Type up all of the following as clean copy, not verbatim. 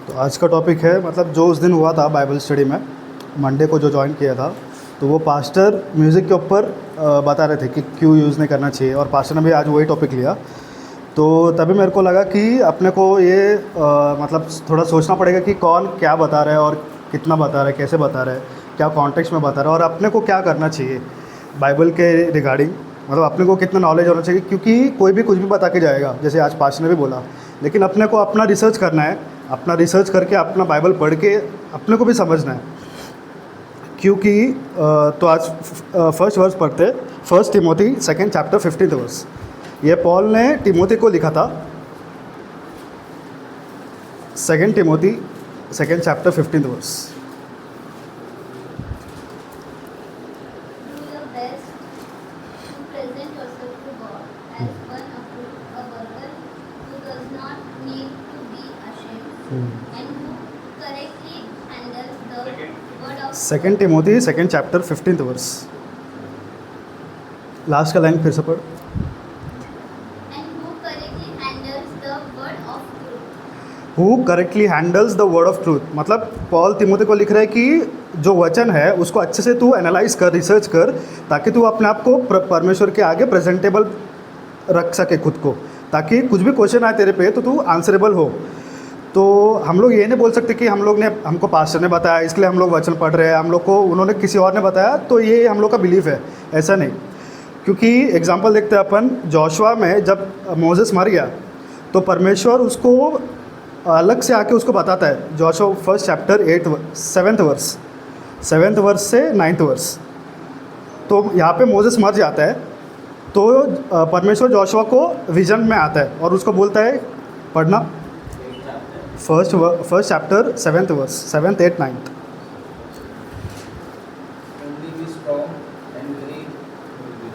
तो आज का टॉपिक है मतलब जो उस दिन हुआ था बाइबल स्टडी में मंडे को जो ज्वाइन किया था। तो वो पास्टर म्यूज़िक के ऊपर बता रहे थे कि क्यों यूज़ नहीं करना चाहिए, और पास्टर ने भी आज वही टॉपिक लिया। तो तभी मेरे को लगा कि अपने को ये मतलब थोड़ा सोचना पड़ेगा कि कौन क्या बता रहा है और कितना बता रहा है, कैसे बता रहा है, क्या कॉन्टेक्स्ट में बता रहा है, और अपने को क्या करना चाहिए बाइबल के रिगार्डिंग। मतलब अपने को कितना नॉलेज होना चाहिए, क्योंकि कोई भी कुछ भी बता के जाएगा, जैसे आज पास्टर ने भी बोला। लेकिन अपने को अपना रिसर्च करना है, अपना रिसर्च करके अपना बाइबल पढ़ के अपने को भी समझना है। क्योंकि तो आज फर्स्ट वर्स पढ़ते, first Timothy second chapter 15th verse. ये पॉल ने टिमोथी को लिखा था। Second Timothy second chapter 15th verse. Do your best to present yourself to God as one approved, a worker who does not need to be ashamed, and who correctly handles the word of second Timothy second chapter 15th verse. Last का line फिर से पढ़। and who correctly handles the word of truth. Who correctly handles the word of truth. मतलब Paul Timothy को लिख रहा है कि जो वचन है उसको अच्छे से तू एनालाइज कर, रिसर्च कर, ताकि तू अपने आप को परमेश्वर के आगे प्रेजेंटेबल रख सके खुद को, ताकि कुछ भी क्वेश्चन आए तेरे पे तो तू आंसरेबल हो। तो हम लोग ये नहीं बोल सकते कि हम लोग ने, हमको पास्टर ने बताया इसलिए हम लोग वचन पढ़ रहे हैं, हम लोग को उन्होंने किसी और ने बताया तो ये हम लोग का बिलीफ है, ऐसा नहीं। क्योंकि एग्जांपल देखते हैं अपन, जोशुआ में जब मोसेस मर गया तो परमेश्वर उसको अलग से आके उसको बताता है। Joshua first chapter 7th verse से 9th वर्स। तो यहाँ पे मोसेस मर जाता है तो परमेश्वर जोशुआ को विजन में आता है और उसको बोलता है, पढ़ना first chapter 7th verse, 7th 8th 9th। Only be strong and very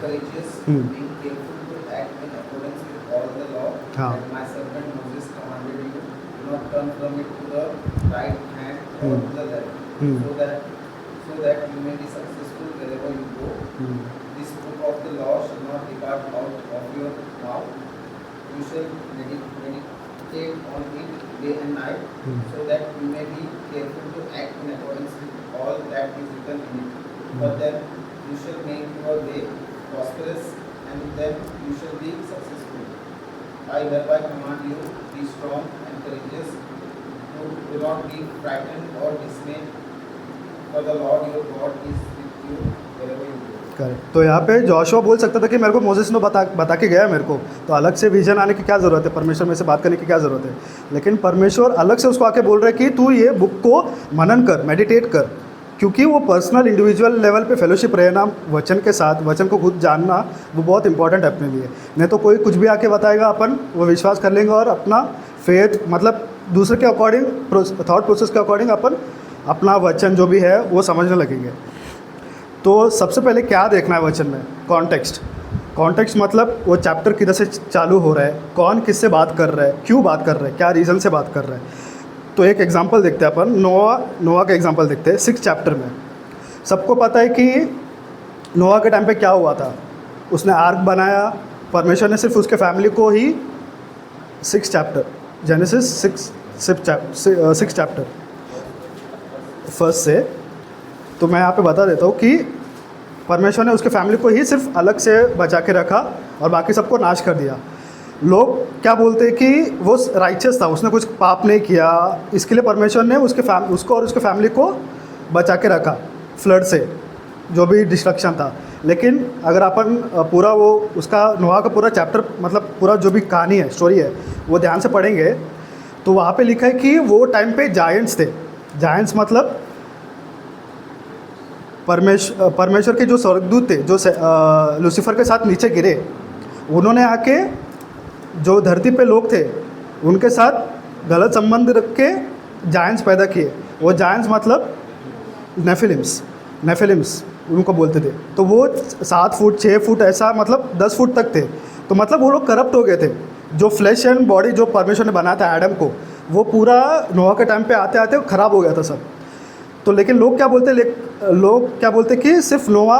courageous, being careful to act in accordance with all the law हाँ। that my servant Moses commanded you. Do not turn from it to the right hand or to the left, so that you may be successful wherever you go. This book of the law shall not depart out of your mouth. You shall meditate on it day and night, so that you may be careful to act in accordance with all that is written in it. But then you shall make your way prosperous, and then you shall be successful. I hereby command you, be strong and courageous. Do not be frightened or dismayed, for the Lord your God is with you wherever you go. Correct. तो यहाँ पे Joshua बोल सकता था कि मेरे को Moses ने बता के गया मेरे को, तो अलग से विजन आने की क्या ज़रूरत है, परमेश्वर में से बात करने की क्या ज़रूरत है। लेकिन परमेश्वर अलग से उसको आके बोल रहा है कि तू ये बुक को मनन कर, मेडिटेट कर, क्योंकि वो पर्सनल इंडिविजुअल लेवल पे फेलोशिप रहना वचन के साथ, वचन को खुद जानना, वो बहुत इंपॉर्टेंट है अपने लिए। नहीं तो कोई कुछ भी आके बताएगा, अपन वो विश्वास कर लेंगे और अपना फेथ मतलब दूसरे के अकॉर्डिंग, थॉट प्रोसेस के अकॉर्डिंग अपन अपना वचन जो भी है वो समझने लगेंगे। तो सबसे पहले क्या देखना है वचन में, कॉन्टेक्स्ट। कॉन्टेक्स्ट मतलब वो चैप्टर किधर से चालू हो रहा है, कौन किससे बात कर रहा है, क्यों बात कर रहा है, क्या रीज़न से बात कर रहा है। तो एक एग्जांपल देखते हैं अपन, नोआ का एग्जांपल देखते हैं 6th चैप्टर में। सबको पता है कि नोआ के टाइम पे क्या हुआ था, उसने आर्क बनाया, परमेश्वर ने सिर्फ उसके फैमिली को ही 6th chapter genesis 6th chapter first से, तो मैं यहाँ पे बता देता हूँ कि परमेश्वर ने उसके फैमिली को ही सिर्फ अलग से बचा के रखा और बाकी सबको नाश कर दिया। लोग क्या बोलते हैं कि वो राइचियस था, उसने कुछ पाप नहीं किया, इसके लिए परमेश्वर ने उसको और उसके फैमिली को बचा के रखा फ्लड से, जो भी डिस्ट्रक्शन था। लेकिन अगर अपन पूरा वो उसका नोआ का पूरा चैप्टर मतलब पूरा जो भी कहानी है, स्टोरी है, वो ध्यान से पढ़ेंगे तो वहाँ पे लिखा है कि वो टाइम पे जायंट्स थे। जायंट्स मतलब परमेश्वर के जो स्वर्गदूत थे, जो लूसीफर के साथ नीचे गिरे, उन्होंने आके जो धरती पे लोग थे उनके साथ गलत संबंध रख के जायंट्स पैदा किए। वो जायंट्स मतलब नेफिलिम्स उनको बोलते थे। तो वो 7 फुट 6 फुट ऐसा मतलब 10 फुट तक थे। तो मतलब वो लोग करप्ट हो गए थे। जो फ्लैश एंड बॉडी जो परमेश्वर ने बनाया था एडम को, वो पूरा नोआ के टाइम पे आते आते ख़राब हो गया था सब। तो लेकिन लोग क्या बोलते कि सिर्फ नोआ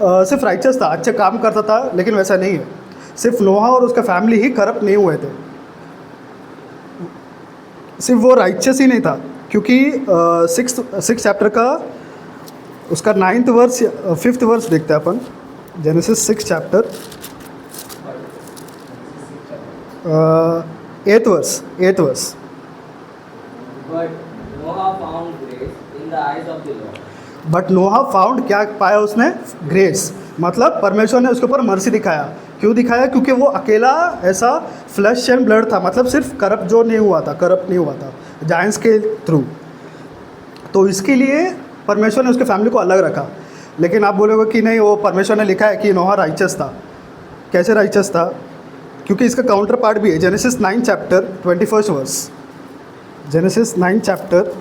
सिर्फ राइचस था, अच्छे काम करता था, लेकिन वैसा नहीं है। सिर्फ नोहा और उसका फैमिली ही करप्ट नहीं हुए थे। सिर्फ वो राइचस ही नहीं था, क्योंकि सिक्स चैप्टर का उसका 9th वर्स 5th वर्स देखते हैं अपन, Genesis 6 chapter 8th verse. But Noah found grace in the eyes of the Lord. But Noah found, क्या पाया उसने? ग्रेस, मतलब परमेश्वर ने उसके ऊपर मर्सी दिखाया। क्यों दिखाया? क्योंकि वो अकेला ऐसा फ्लैश एंड ब्लड था, मतलब सिर्फ करप्ट नहीं हुआ था जायंट्स के थ्रू। तो इसके लिए परमेश्वर ने उसके फैमिली को अलग रखा। लेकिन आप बोलोगे कि नहीं, वो परमेश्वर ने लिखा है कि नोहा राइचस था। कैसे राइचस था? क्योंकि इसका काउंटर पार्ट भी है, Genesis 9 chapter 21 verse. Genesis 9 chapter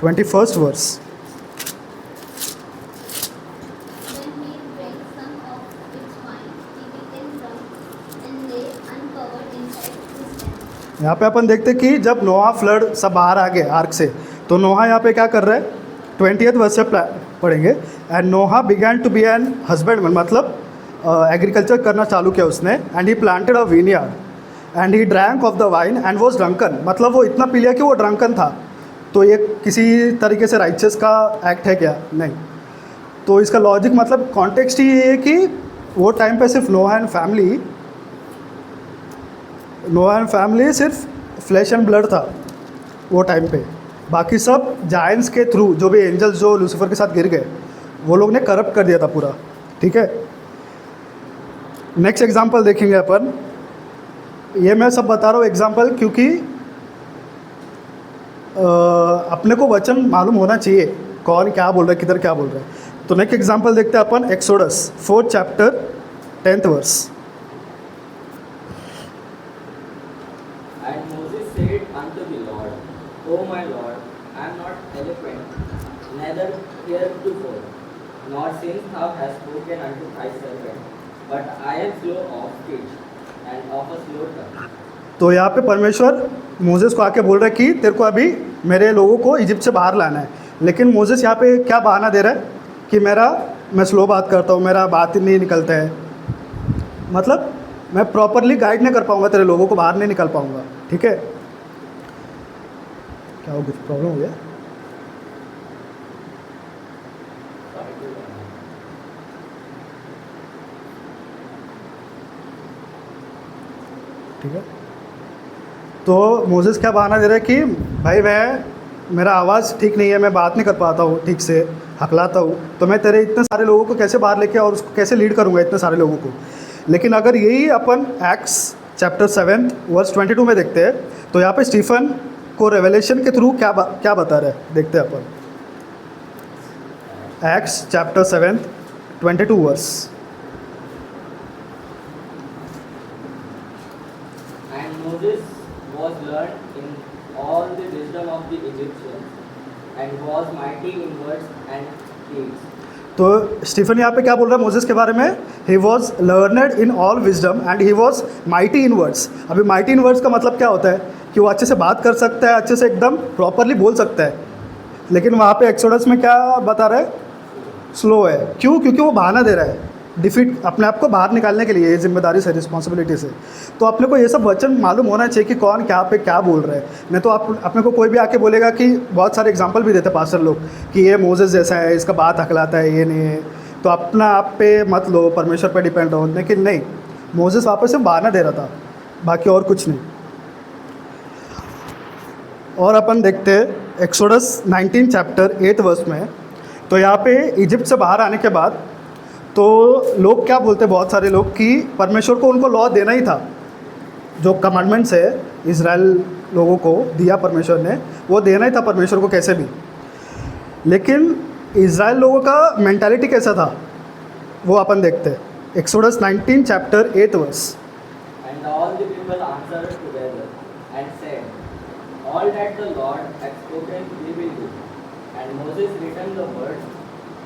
21 verse. When he drank some of its wine, he became drunk and lay uncovered inside his tent. यहाँ पे अपन देखते कि जब नोहा फ्लड सब बाहर आ गए आर्क से, तो नोहा यहाँ पे क्या कर रहा है? 20th वर्स से पढ़ेंगे। And Noah began to be an husbandman, मतलब एग्रीकल्चर करना चालू किया उसने। And he planted a vineyard and he drank of the wine and was drunken, मतलब वो इतना पी लिया कि वो ड्रंकन था। तो ये किसी तरीके से राइचस का एक्ट है क्या? नहीं। तो इसका लॉजिक, मतलब कॉन्टेक्स्ट ही ये है कि वो टाइम पे सिर्फ नोहा एंड फैमिली सिर्फ फ्लैश एंड ब्लड था वो टाइम पे। बाकी सब जायंट्स के थ्रू, जो भी एंजल्स जो लूसीफर के साथ गिर गए, वो लोग ने करप्ट कर दिया था पूरा। ठीक है, नेक्स्ट एग्जांपल देखेंगे अपन। ये मैं सब बता रहा हूँ एग्जांपल, क्योंकि अपने को वचन मालूम होना चाहिए कौन क्या बोल रहा है, किधर क्या बोल रहा है। तो नेक्स्ट एग्जांपल देखते हैं अपन, Exodus 4th chapter 10th verse. And Moses said unto the Lord, O my Lord, I am not eloquent, neither heretofore, nor since thou hast spoken unto thy servant, but I am slow of speech and of a slow tongue. तो यहाँ पे परमेश्वर Moses को आके बोल रहा है कि तेरे को अभी मेरे लोगों को इजिप्ट से बाहर लाना है। लेकिन मोसेस यहाँ पे क्या बहाना दे रहा है कि मैं स्लो बात करता हूँ, मेरा बात ही नहीं निकलता है, मतलब मैं प्रॉपरली गाइड नहीं कर पाऊँगा, तेरे लोगों को बाहर नहीं निकल पाऊँगा। ठीक है, क्या हो, कुछ प्रॉब्लम हो गया? ठीक है, तो मोसेस क्या बहाना दे रहा है कि भाई मेरा आवाज़ ठीक नहीं है, मैं बात नहीं कर पाता हूँ ठीक से, हकलाता हूँ, तो मैं तेरे इतने सारे लोगों को कैसे बाहर लेके और उसको कैसे लीड करूँगा इतने सारे लोगों को। लेकिन अगर यही अपन एक्ट्स चैप्टर 7 वर्स 22 में देखते हैं, तो यहाँ पे स्टीफन को रेवलेशन के थ्रू क्या बता रहा है, देखते हैं अपन। Acts chapter 7 22 verse. And Moses was learned in all the wisdom of the Egyptians, and was mighty in words and deeds. तो स्टीफन यहाँ पे क्या बोल रहा है मोसेस के बारे में? He was learned in all wisdom and he was mighty in words. अभी माइटी इन वर्ड्स का मतलब क्या होता है कि वो अच्छे से बात कर सकता है, अच्छे से एकदम प्रॉपरली बोल सकता है। लेकिन वहाँ पे एक्सोडस में क्या बता रहा है? स्लो है। क्यों? क्योंकि वो बहाना दे रहा है डिफीट, अपने आप को बाहर निकालने के लिए, ये जिम्मेदारी से, रिस्पॉन्सिबिलिटी से। तो अपने को ये सब वचन मालूम होना चाहिए कि कौन क्या पे क्या बोल रहा है। नहीं तो अपने को कोई भी आके बोलेगा कि बहुत सारे एग्जांपल भी देते पास्टर लोग कि ये मोसेस जैसा है, इसका बात हकलाता है, ये नहीं है। तो अपना आप पे मत लो, परमेश्वर पे डिपेंड हो। लेकिन नहीं, मोसेस वापस से बहाना दे रहा था, बाकी और कुछ नहीं। और अपन देखते हैं एक्सोडस 19 चैप्टर 8 वर्स में। तो यहाँ पे इजिप्ट से बाहर आने के बाद तो लोग क्या बोलते हैं, बहुत सारे लोग, कि परमेश्वर को उनको लॉ देना ही था, जो कमांडमेंट्स है इज़राइल लोगों को दिया परमेश्वर ने, वो देना ही था परमेश्वर को कैसे भी। लेकिन इज़राइल लोगों का मेंटालिटी कैसा था वो अपन देखते हैं। Exodus 19 chapter 8 verse. And all the people answered together and said, All that the Lord hath spoken we will do. And Moses written the words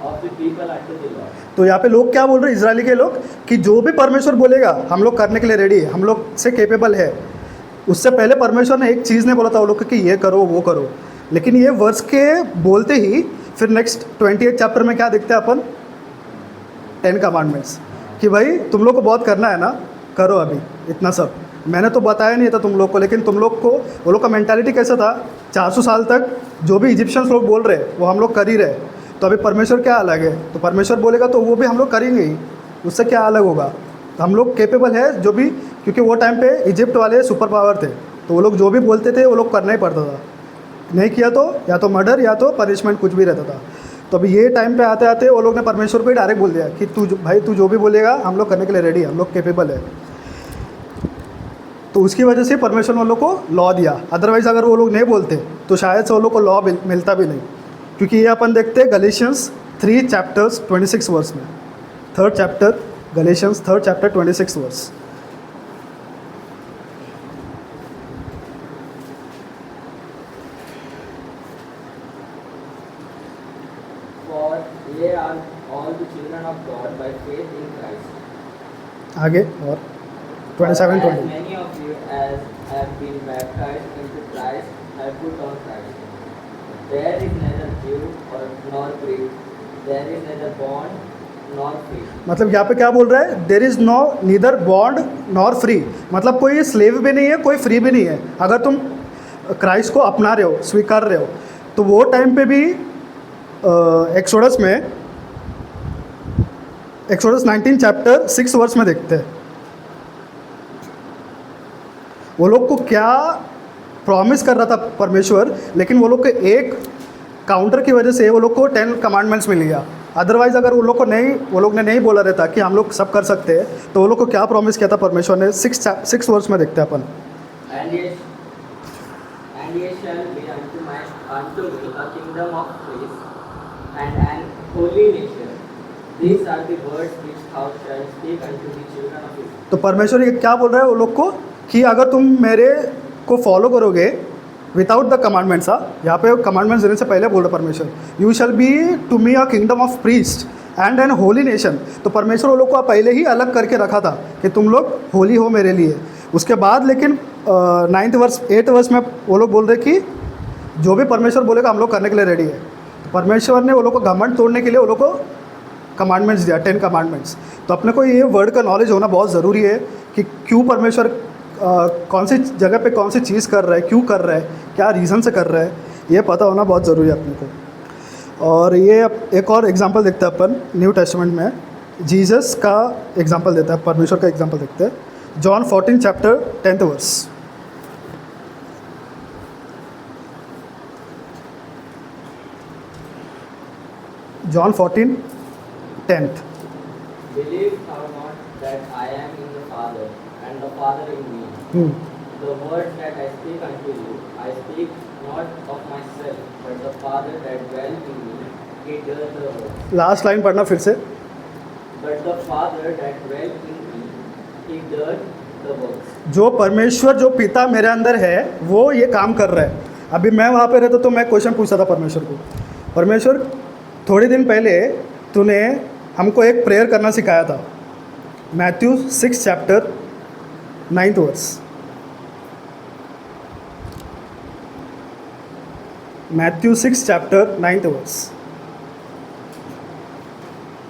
of the people unto the Lord. तो यहाँ पे लोग क्या बोल रहे हैं, Israeli के लोग, कि जो भी परमेश्वर बोलेगा हम लोग करने के लिए रेडी है, हम लोग से केपेबल है। उससे पहले परमेश्वर ने एक चीज़ नहीं बोला था वो लोग कि ये करो वो करो। लेकिन ये वर्स के बोलते ही फिर नेक्स्ट 28 चैप्टर में क्या देखते हैं अपन? 10 कमांडमेंट्स, कि भाई तुम लोग को बहुत करना है ना, करो अभी इतना सब। मैंने तो बताया नहीं था तुम लोग को, लेकिन तुम लोग को वो लोग का मेंटालिटी कैसा था, 400 साल तक जो भी इजिप्शियंस लोग बोल रहे वो हम लोग कर ही रहे। तो अभी परमेश्वर क्या अलग है, तो परमेश्वर बोलेगा तो वो भी हम लोग करेंगे ही, उससे क्या अलग होगा। तो हम लोग कैपेबल है जो भी, क्योंकि वो टाइम पे इजिप्ट वाले सुपर पावर थे, तो वो लोग जो भी बोलते थे वो लोग करना ही पड़ता था, नहीं किया तो या तो मर्डर या तो पनिशमेंट कुछ भी रहता था। तो अभी ये टाइम पे आते आते वो लोग ने परमेश्वर को ही डायरेक्ट बोल दिया कि भाई तू जो भी बोलेगा हम लोग करने के लिए रेडी है, हम लोग कैपेबल है। तो उसकी वजह से परमेश्वर ने वो लोग को लॉ दिया, अदरवाइज़ अगर वो लोग नहीं बोलते तो शायद से वो लोग को लॉ मिलता भी नहीं। क्योंकि ये अपन देखते हैं गलेशियंस 3 चैप्टर्स 26 वर्स में, 3rd chapter Galatians 3rd chapter 26 verse. For ye are all the children of God by faith in Christ. आगे और 27 For as 20 many of you as have been baptized into Christ have put on Christ. There is neither Jew or nor Greek, there is neither bond nor free. मतलब यहाँ पे क्या बोल रहा है, there is no neither bond nor free, मतलब कोई slave भी नहीं है कोई फ्री भी नहीं है। अगर तुम क्राइस्ट को अपना रहे हो, स्वीकार रहे हो, तो वो टाइम पे भी एक्सोडस 19 चैप्टर 6 वर्स में देखते हैं वो लोग को क्या प्रॉमिस कर रहा था परमेश्वर, लेकिन वो लोग के एक काउंटर की वजह से वो लोग को 10 कमांडमेंट्स मिल गया। अदरवाइज़ अगर वो लोग ने नहीं बोला रहता कि हम लोग सब कर सकते हैं, तो वो लोग को क्या प्रॉमिस किया था परमेश्वर ने, 6 वर्स में देखते हैं अपन। And ye shall be unto me a kingdom of priests and an holy nation. These are the words which thou shalt speak unto the children of Israel. तो परमेश्वर ये क्या बोल रहा है वो लोग को कि अगर तुम मेरे को फॉलो करोगे विदाउट द कमांडमेंट्स, यहाँ पे कमांडमेंट्स देने से पहले बोल रहा परमेश्वर, you shall be to me a kingdom of priest and an holy nation. तो परमेश्वर वो लोग को पहले ही अलग करके रखा था कि तुम लोग होली हो मेरे लिए। उसके बाद लेकिन 8th वर्स में वो लोग बोल रहे कि जो भी परमेश्वर बोलेगा हम लोग करने के लिए रेडी है। तो परमेश्वर ने वो लोग को घमंड तोड़ने के लिए वो लोग को कमांडमेंट्स दिया, 10 कमांडमेंट्स। तो अपने को ये वर्ड का नॉलेज होना बहुत ज़रूरी है कि क्यों परमेश्वर कौन सी जगह पे कौन सी चीज़ कर रहा है, क्यों कर रहा है, क्या रीज़न से कर रहा है, ये पता होना बहुत ज़रूरी है अपने को। और ये एक और एग्जांपल देखते हैं अपन न्यू टेस्टामेंट में, जीसस का एग्जांपल देता है, परमेश्वर का एग्जांपल देखते हैं। John 14 chapter 10th verse. John 14 10th। Believe thou not that I am in the Father, and the Father in me. The words that I speak unto you, I speak not of myself, but the Father that dwells in me, he does the works. Last line पढ़ना फिर से। But the Father that dwells in me, he does the works. जो परमेश्वर जो पिता मेरे अंदर है वो ये काम कर रहा है। अभी मैं वहाँ पे रहता तो मैं क्वेश्चन पूछता था परमेश्वर को, परमेश्वर थोड़े दिन पहले तूने हमको एक प्रेयर करना सिखाया था, Matthew 6 chapter 9th verse. Matthew 6 chapter 9th verse.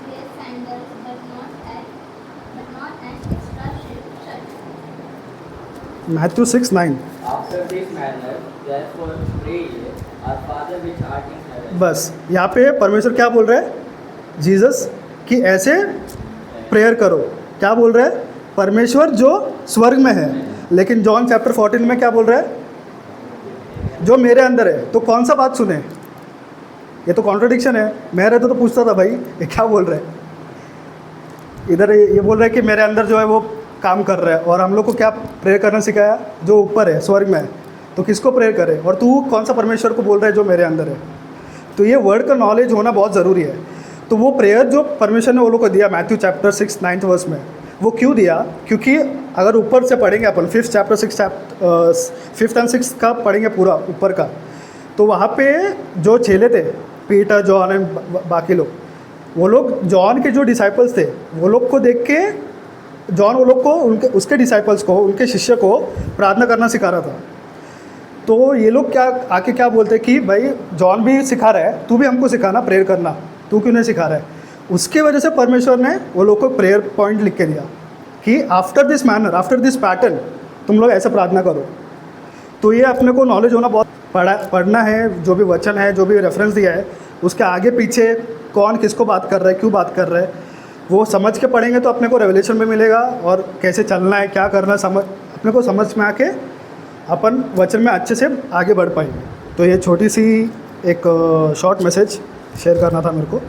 Wear sandals, but not an extra shirt. Matthew 6:9। After this manner, therefore pray ye, our Father which art in heaven. बस यहाँ पे परमेश्वर क्या बोल रहा है, जीसस कि ऐसे प्रेयर करो। क्या बोल रहा है, परमेश्वर जो स्वर्ग में है। लेकिन जॉन चैप्टर 14 में क्या बोल रहा है, जो मेरे अंदर है। तो कौन सा बात सुने, ये तो कॉन्ट्रडिक्शन है। मैं रहता तो पूछता था भाई ये क्या बोल रहा है, इधर ये बोल रहा है कि मेरे अंदर जो है वो काम कर रहा है, और हम लोग को क्या प्रेयर करना सिखाया, जो ऊपर है स्वर्ग में है। तो किसको प्रेयर करे, और तू कौन सा परमेश्वर को बोल रहा है जो मेरे अंदर है। तो ये वर्ड का नॉलेज होना बहुत ज़रूरी है। तो वो प्रेयर जो परमेश्वर ने वो लोग को दिया मैथ्यू चैप्टर 6 9th वर्स में, वो क्यों दिया, क्योंकि अगर ऊपर से पढ़ेंगे अपन 5th chapter 5th and 6th का पढ़ेंगे पूरा ऊपर का, तो वहाँ पे जो चेले थे पीटर जॉन एंड बाकी लोग, वो लोग जॉन के जो डिसाइपल्स थे वो लोग को देख के जॉन वो लोग को उसके डिसाइपल्स को, उनके शिष्य को प्रार्थना करना सिखा रहा था। तो ये लोग क्या आके क्या बोलते कि भाई जॉन भी सिखा रहा है, तू भी हमको सिखाना प्रेयर करना, तू क्यों नहीं सिखा रहा है। उसके वजह से परमेश्वर ने वो लोग को प्रेयर पॉइंट लिख के दिया कि after this manner, after this pattern तुम लोग ऐसे प्रार्थना करो। तो ये अपने को नॉलेज होना बहुत पढ़ना है, जो भी वचन है, जो भी रेफरेंस दिया है, उसके आगे पीछे कौन किसको बात कर रहा है, क्यों बात कर रहा है, वो समझ के पढ़ेंगे तो अपने को रेवलेशन में मिलेगा, और कैसे चलना है, क्या करना है, अपने को समझ में आके अपन वचन में अच्छे से आगे बढ़ पाएंगे। तो ये छोटी सी एक शॉर्ट मैसेज शेयर करना था मेरे को।